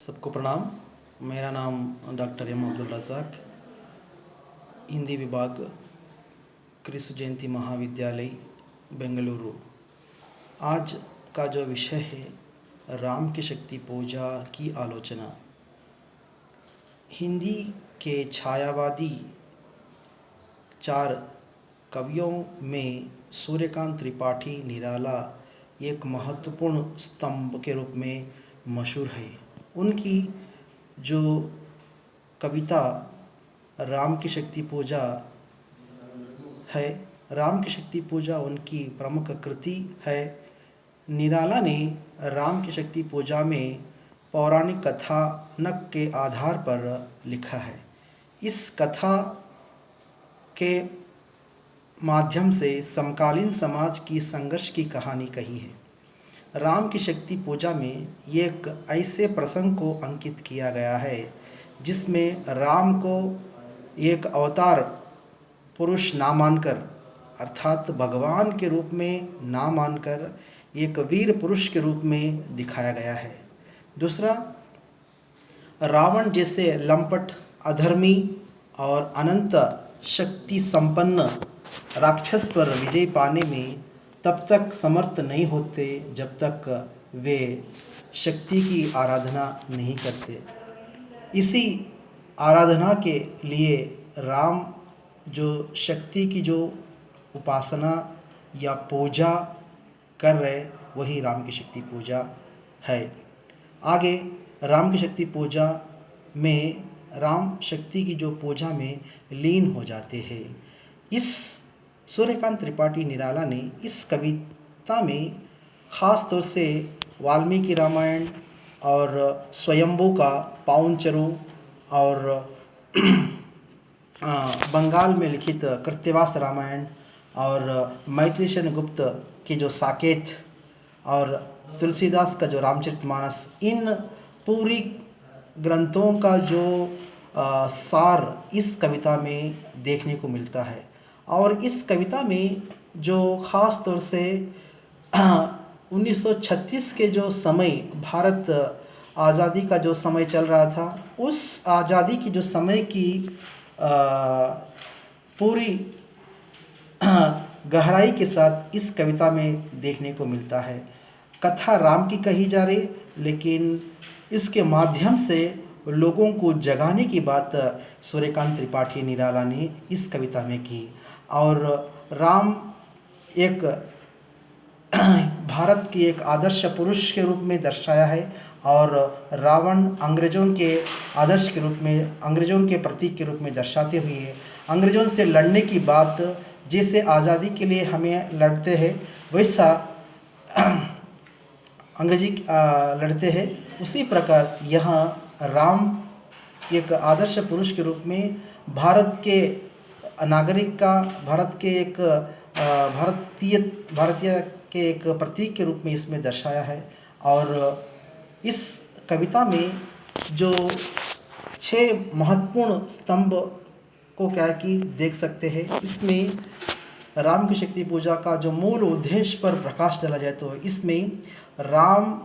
सबको प्रणाम। मेरा नाम डॉक्टर एम अब्दुल रज़ाक, हिंदी विभाग, कृष्ण जयंती महाविद्यालय, बेंगलुरु। आज का जो विषय है राम की शक्ति पूजा की आलोचना। हिंदी के छायावादी 4 कवियों में सूर्यकांत त्रिपाठी निराला एक महत्वपूर्ण स्तंभ के रूप में मशहूर है। उनकी जो कविता राम की शक्ति पूजा है, राम की शक्ति पूजा उनकी प्रमुख कृति है। निराला ने राम की शक्ति पूजा में पौराणिक कथानक के आधार पर लिखा है। इस कथा के माध्यम से समकालीन समाज की संघर्ष की कहानी कही है। राम की शक्ति पूजा में एक ऐसे प्रसंग को अंकित किया गया है जिसमें राम को एक अवतार पुरुष ना मानकर, अर्थात भगवान के रूप में ना मानकर एक वीर पुरुष के रूप में दिखाया गया है। दूसरा, रावण जैसे लंपट, अधर्मी और अनंत शक्ति संपन्न राक्षस पर विजय पाने में तब तक समर्थ नहीं होते जब तक वे शक्ति की आराधना नहीं करते। इसी आराधना के लिए राम जो शक्ति की जो उपासना या पूजा कर रहे, वही राम की शक्ति पूजा है। आगे राम की शक्ति पूजा में राम शक्ति की जो पूजा में लीन हो जाते हैं। इस सूर्यकांत त्रिपाठी निराला ने इस कविता में ख़ास तौर से वाल्मीकि रामायण और स्वयंभू का पाउनचरू और बंगाल में लिखित कृत्तिवास रामायण और मैथिली शरण गुप्त की जो साकेत और तुलसीदास का जो रामचरितमानस, इन पूरी ग्रंथों का जो सार इस कविता में देखने को मिलता है। और इस कविता में जो ख़ास तौर से 1936 के जो समय, भारत आज़ादी का जो समय चल रहा था, उस आज़ादी की जो समय की पूरी गहराई के साथ इस कविता में देखने को मिलता है। कथा राम की कही जा रही, लेकिन इसके माध्यम से लोगों को जगाने की बात सूर्यकांत त्रिपाठी निराला ने इस कविता में की। और राम एक भारत की एक आदर्श पुरुष के रूप में दर्शाया है और रावण अंग्रेज़ों के आदर्श के रूप में, अंग्रेज़ों के प्रतीक के रूप में दर्शाते हुए अंग्रेज़ों से लड़ने की बात, जैसे आज़ादी के लिए हमें लड़ते हैं वैसा अंग्रेजी लड़ते हैं, उसी प्रकार यहाँ राम एक आदर्श पुरुष के रूप में भारत के नागरिक का, भारत के एक भारतीय के एक प्रतीक के रूप में इसमें दर्शाया है। और इस कविता में जो 6 महत्वपूर्ण स्तंभ को क्या कि देख सकते हैं। इसमें राम की शक्ति पूजा का जो मूल उद्देश्य पर प्रकाश डाला जाए तो इसमें राम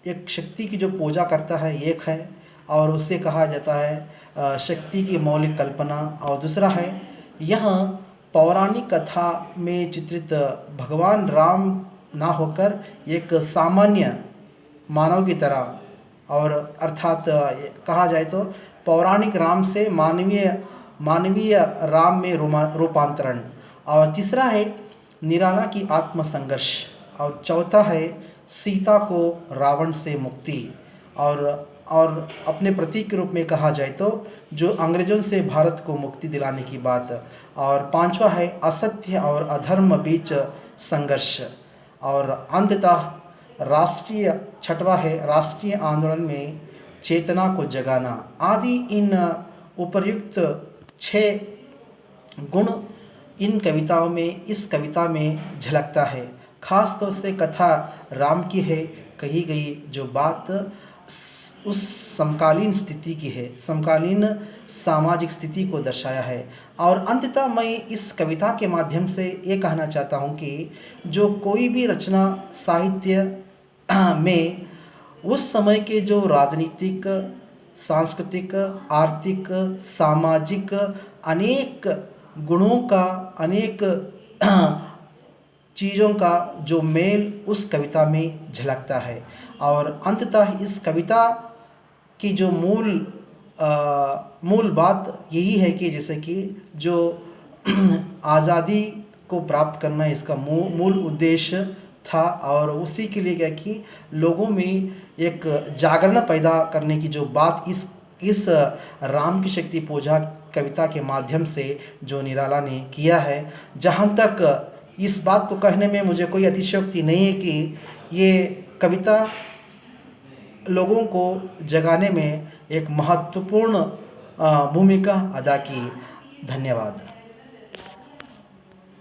एक शक्ति की जो पूजा करता है, एक है, और उसे कहा जाता है शक्ति की मौलिक कल्पना। और दूसरा है, यहाँ पौराणिक कथा में चित्रित भगवान राम ना होकर एक सामान्य मानव की तरह, और अर्थात कहा जाए तो पौराणिक राम से मानवीय राम में रूपांतरण। और तीसरा है निराला की आत्मसंघर्ष। और चौथा है सीता को रावण से मुक्ति। और अपने प्रतीक के रूप में कहा जाए तो जो अंग्रेज़ों से भारत को मुक्ति दिलाने की बात। और पांचवा है असत्य और अधर्म बीच संघर्ष। और अंततः छठवा है राष्ट्रीय आंदोलन में चेतना को जगाना। आदि इन उपर्युक्त 6 गुण इन कविताओं में, इस कविता में झलकता है। खास तौर से कथा राम की है, कही गई जो बात उस समकालीन स्थिति की है, समकालीन सामाजिक स्थिति को दर्शाया है। और अंततः मैं इस कविता के माध्यम से ये कहना चाहता हूँ कि जो कोई भी रचना, साहित्य में उस समय के जो राजनीतिक, सांस्कृतिक, आर्थिक, सामाजिक अनेक गुणों का, अनेक चीज़ों का जो मेल उस कविता में झलकता है। और अंततः इस कविता की जो मूल बात यही है कि जैसे कि जो आज़ादी को प्राप्त करना इसका मूल उद्देश्य था, और उसी के लिए क्या कि लोगों में एक जागरण पैदा करने की जो बात इस राम की शक्ति पूजा कविता के माध्यम से जो निराला ने किया है। जहाँ तक इस बात को कहने में मुझे कोई अतिशयोक्ति नहीं है कि ये कविता लोगों को जगाने में एक महत्वपूर्ण भूमिका अदा की। धन्यवाद।